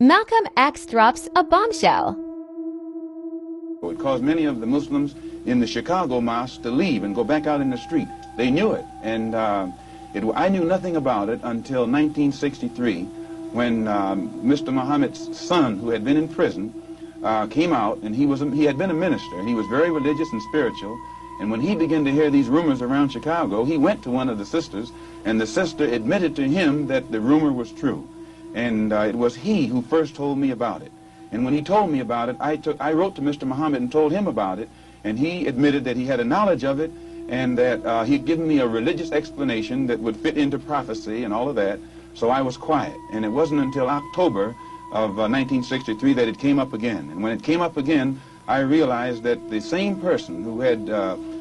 Malcom X drops a bombshell. It caused many of the Muslims in the Chicago mosque to leave and go back out in the street. They knew it, and I knew nothing about it until 1963, when Mr. Muhammad's son, who had been in prison, came out, and he had been a minister. He was very religious and spiritual, and when he began to hear these rumors around Chicago, he went to one of the sisters, and the sister admitted to him that the rumor was true. And it was he who first told me about it. And when he told me about it, I wrote to Mr. Muhammad and told him about it, and he admitted that he had a knowledge of it, and that he had given me a religious explanation that would fit into prophecy and all of that. So I was quiet, and it wasn't until October of 1963 that it came up again. And when it came up again, I realized that the same person who had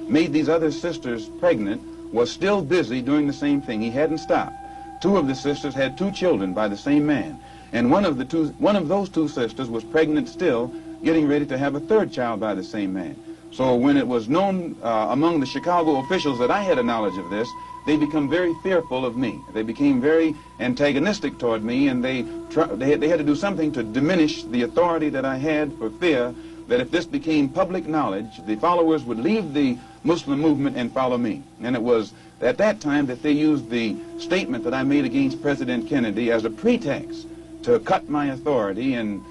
made these other sisters pregnant was still busy doing the same thing. He hadn't stopped. Two of the sisters had 2 children by the same man, and one of those 2 sisters was pregnant still, getting ready to have a 3rd child by the same man. So when it was known among the Chicago officials that I had a knowledge of this, they became very fearful of me. They became very antagonistic toward me, and they had to do something to diminish the authority that I had, for fear that if this became public knowledge, the followers would leave the Muslim movement and follow me. And it was at that time that they used the statement that I made against President Kennedy as a pretext to cut my authority, and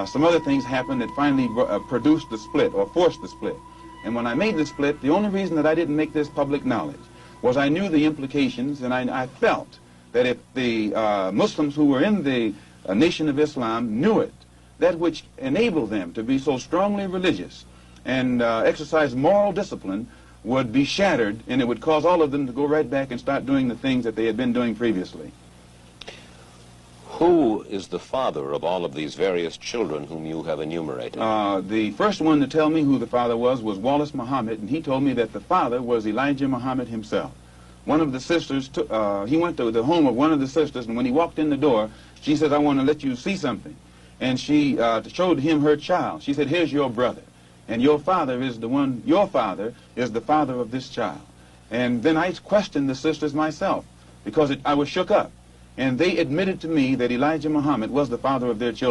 some other things happened that finally produced the split, or forced the split. And when I made the split, the only reason that I didn't make this public knowledge was I knew the implications, and I felt that if the Muslims who were in the Nation of Islam knew it, that which enabled them to be so strongly religious and exercise moral discipline would be shattered, and it would cause all of them to go right back and start doing the things that they had been doing previously. Who is the father of all of these various children whom you have enumerated? The first one to tell me who the father was Wallace Muhammad, and he told me that the father was Elijah Muhammad himself. One of the sisters, he went to the home of one of the sisters, and when he walked in the door, she said, "I want to let you see something." And she showed him her child. She said, "Here's your brother, and your father is the father of this child." And then I questioned the sisters myself, because I was shook up. And they admitted to me that Elijah Muhammad was the father of their children.